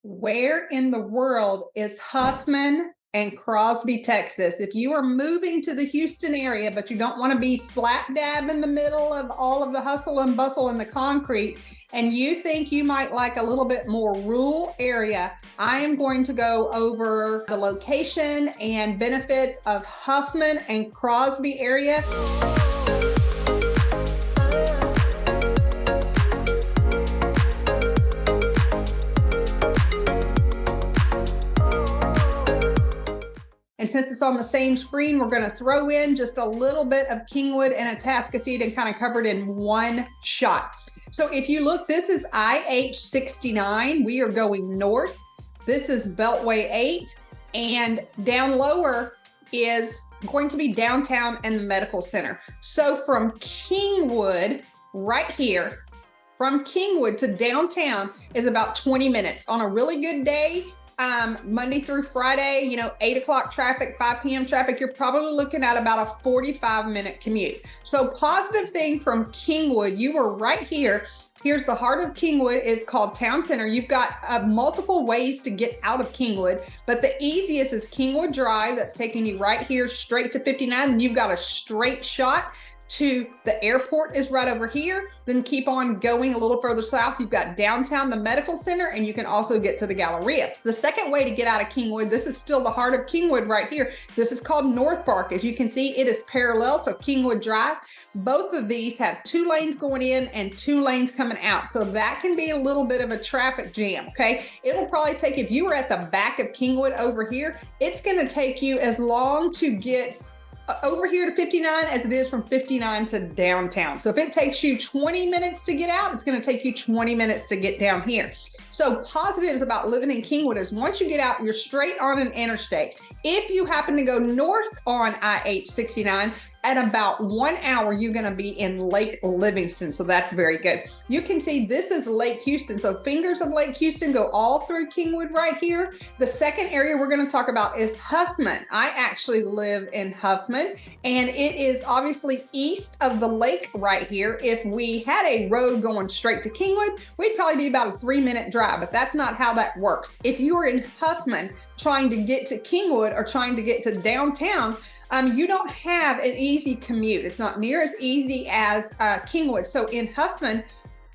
Where in the world is Huffman and Crosby, Texas? If you are moving to the Houston area, but you don't want to be slap dab in the middle of all of the hustle and bustle and the concrete, and you think you might like a little bit more rural area, I am going to go over the location and benefits of Huffman and Crosby area. And since it's on the same screen, we're going to throw in just a little bit of Kingwood and Atascocita and kind of cover it in one shot. So if you look, this is IH69. We are going north. This is Beltway 8. And down lower is going to be downtown and the medical center. So from Kingwood, right here, from Kingwood to downtown is about 20 minutes. On a really good day, Monday through Friday, 8 o'clock traffic, 5 p.m. traffic, you're probably looking at about a 45-minute commute. So positive thing from Kingwood, you were right here. Here's the heart of Kingwood, is called Town Center. You've got multiple ways to get out of Kingwood, but the easiest is Kingwood Drive. That's taking you right here straight to 59. And you've got a straight shot to the airport is right over here. Then keep on going a little further south. You've got downtown, the medical center, and you can also get to the Galleria. The second way to get out of Kingwood, this is still the heart of Kingwood right here. This is called North Park. As you can see, it is parallel to Kingwood Drive. Both of these have 2 lanes going in and 2 lanes coming out. So that can be a little bit of a traffic jam, okay? It'll probably take, if you were at the back of Kingwood over here, it's gonna take you as long to get over here to 59 as it is from 59 to downtown. So if it takes you 20 minutes to get out, it's going to take you 20 minutes to get down here. So positives about living in Kingwood is once you get out, you're straight on an interstate. If you happen to go north on IH69, at about 1 hour, you're going to be in Lake Livingston. So that's very good. You can see this is Lake Houston. So fingers of Lake Houston go all through Kingwood right here. The second area we're going to talk about is Huffman. I actually live in Huffman, and it is obviously east of the lake right here. If we had a road going straight to Kingwood, we'd probably be about a 3-minute drive, but that's not how that works. If you are in Huffman trying to get to Kingwood or trying to get to downtown, you don't have an easy commute. It's not near as easy as Kingwood. So in Huffman,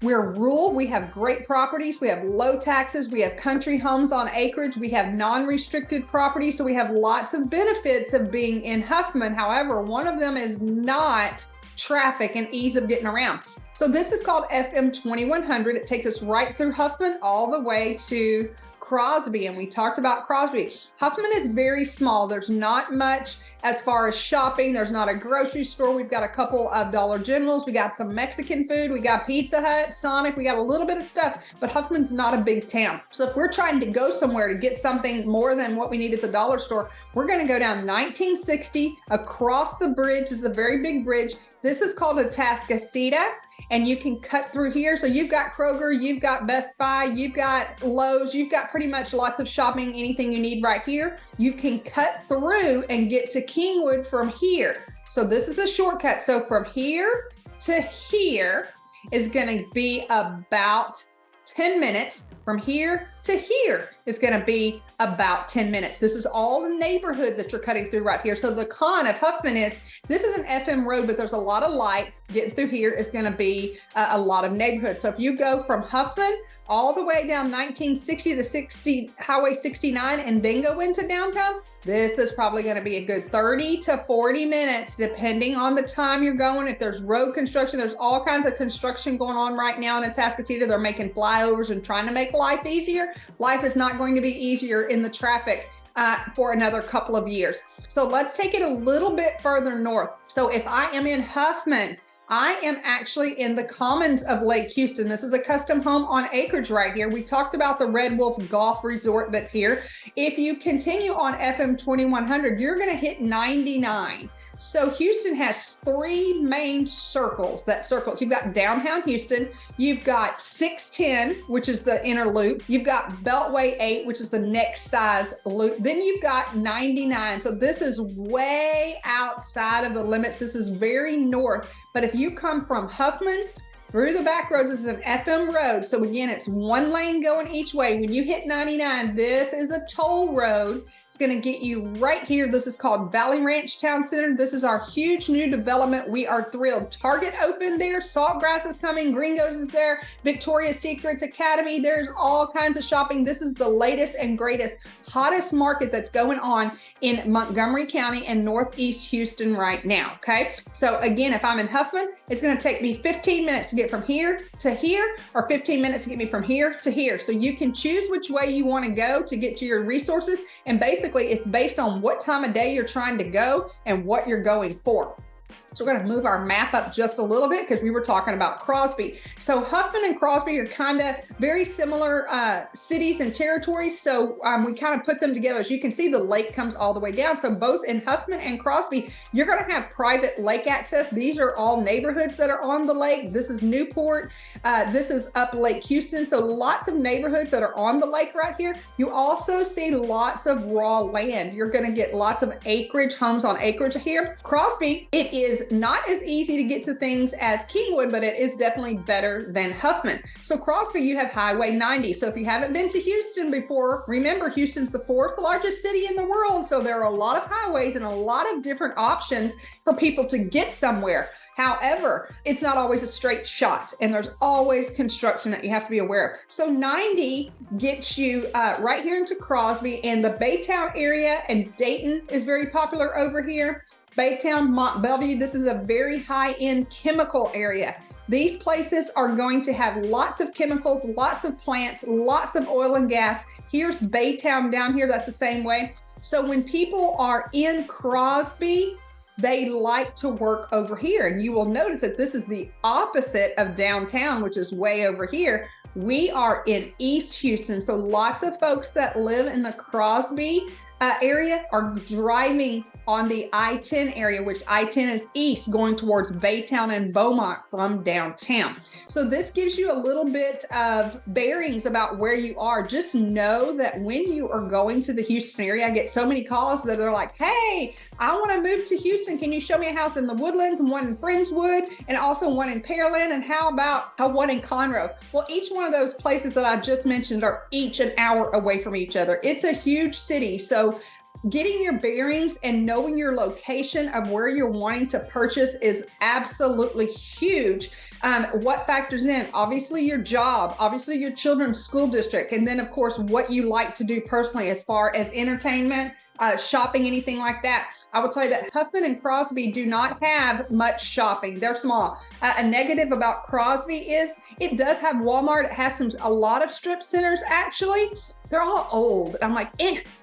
we're rural. We have great properties. We have low taxes. We have country homes on acreage. We have non-restricted property. So we have lots of benefits of being in Huffman. However, one of them is not traffic and ease of getting around. So this is called FM 2100. It takes us right through Huffman all the way to Crosby, and we talked about Crosby. Huffman is very small. There's not much as far as shopping. There's not a grocery store. We've got a couple of Dollar Generals. We got some Mexican food. We got Pizza Hut, Sonic. We got a little bit of stuff, but Huffman's not a big town. So if we're trying to go somewhere to get something more than what we need at the dollar store, we're going to go down 1960 across the bridge. This is a very big bridge. This is called Atascocita, and you can cut through here. So you've got Kroger, you've got Best Buy, you've got Lowe's, you've got pretty much lots of shopping, anything you need right here. You can cut through and get to Kingwood from here. So this is a shortcut. So from here to here is going to be about 10 minutes. From here to here is going to be about 10 minutes. This is all the neighborhood that you're cutting through right here. So the con of Huffman is this is an FM road, but there's a lot of lights. Getting through here is going to be a lot of neighborhood. So if you go from Huffman all the way down 1960 to Highway 69 and then go into downtown, this is probably going to be a good 30 to 40 minutes, depending on the time you're going. If there's road construction, there's all kinds of construction going on right now in Atascocita. They're making flyovers and trying to make life easier. Life is not going to be easier in the traffic for another couple of years. So let's take it a little bit further north. So if I am in Huffman, I am actually in the commons of Lake Houston. This is a custom home on acreage right here. We talked about the Red Wolf Golf Resort that's here. If you continue on FM 2100, you're going to hit 99. So Houston has 3 main circles. You've got downtown Houston, you've got 610, which is the inner loop. You've got Beltway 8, which is the next size loop. Then you've got 99. So this is way outside of the limits. This is very north. But if you come from Huffman through the back roads. This is an FM road. So again, it's one lane going each way. When you hit 99, this is a toll road. It's going to get you right here. This is called Valley Ranch Town Center. This is our huge new development. We are thrilled. Target opened there. Saltgrass is coming. Gringos is there. Victoria's Secrets Academy. There's all kinds of shopping. This is the latest and greatest, hottest market that's going on in Montgomery County and Northeast Houston right now. Okay. So again, if I'm in Huffman, it's going to take me 15 minutes to get from here to here, or 15 minutes to get me from here to here. So you can choose which way you want to go to get to your resources. And basically it's based on what time of day you're trying to go and what you're going for. So we're going to move our map up just a little bit because we were talking about Crosby. So Huffman and Crosby are kind of very similar cities and territories. So we kind of put them together. As you can see, the lake comes all the way down. So both in Huffman and Crosby, you're going to have private lake access. These are all neighborhoods that are on the lake. This is Newport. This is up Lake Houston. So lots of neighborhoods that are on the lake right here. You also see lots of raw land. You're going to get lots of acreage, homes on acreage here. Crosby, it is not as easy to get to things as Kingwood, but it is definitely better than Huffman. So Crosby, you have Highway 90. So if you haven't been to Houston before, remember Houston's the 4th largest city in the world. So there are a lot of highways and a lot of different options for people to get somewhere. However, it's not always a straight shot, and there's always construction that you have to be aware of. So 90 gets you right here into Crosby, and the Baytown area and Dayton is very popular over here. Baytown, Mont Belvieu, this is a very high-end chemical area. These places are going to have lots of chemicals, lots of plants, lots of oil and gas. Here's Baytown down here, that's the same way. So when people are in Crosby, they like to work over here. And you will notice that this is the opposite of downtown, which is way over here. We are in East Houston. So lots of folks that live in the Crosby area are driving on the I-10 area, which I-10 is east, going towards Baytown and Beaumont from downtown. So this gives you a little bit of bearings about where you are. Just know that when you are going to the Houston area, I get so many calls that are like, hey, I want to move to Houston. Can you show me a house in the Woodlands and one in Friendswood and also one in Pearland? And how about one in Conroe? Well, each one of those places that I just mentioned are each an hour away from each other. It's a huge city. So getting your bearings and knowing your location of where you're wanting to purchase is absolutely huge. What factors in? Obviously your job, obviously your children's school district, and then of course what you like to do personally as far as entertainment, shopping, anything like that. I will tell you that Huffman and Crosby do not have much shopping. They're small. A negative about Crosby is it does have Walmart. It has a lot of strip centers actually. They're all old. I'm like,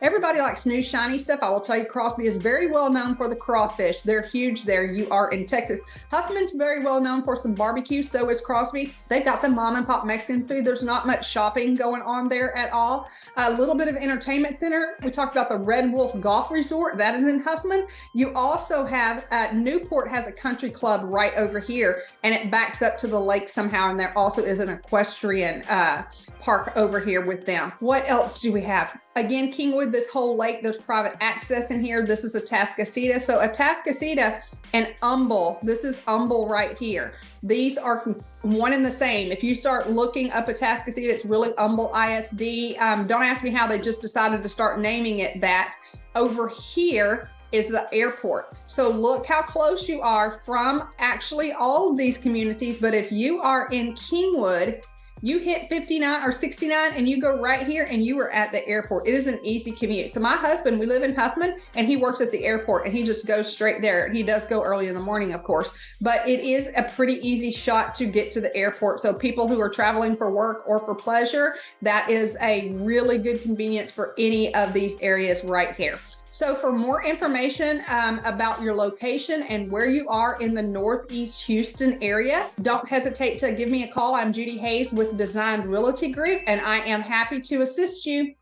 everybody likes new shiny stuff. I will tell you, Crosby is very well known for the crawfish. They're huge there. You are in Texas. Huffman's very well known for some barbecue. So is Crosby. They've got some mom and pop Mexican food. There's not much shopping going on there at all. A little bit of entertainment center. We talked about the Red Wolf Golf Resort. That is in Huffman. You also have Newport has a country club right over here, and it backs up to the lake somehow. And there also is an equestrian park over here with them. What else do we have? Again, Kingwood, this whole lake, there's private access in here. This is Atascocita. So Atascocita and Humble, this is Humble right here. These are one and the same. If you start looking up Atascocita, it's really Humble ISD. Don't ask me how they just decided to start naming it that. Over here is the airport. So look how close you are from actually all of these communities. But if you are in Kingwood, you hit 59 or 69 and you go right here and you are at the airport. It is an easy commute. So my husband, we live in Huffman and he works at the airport and he just goes straight there. He does go early in the morning, of course, but it is a pretty easy shot to get to the airport. So people who are traveling for work or for pleasure, that is a really good convenience for any of these areas right here. So for more information about your location and where you are in the Northeast Houston area, don't hesitate to give me a call. I'm Judy Hayes with Designed Realty Group, and I am happy to assist you.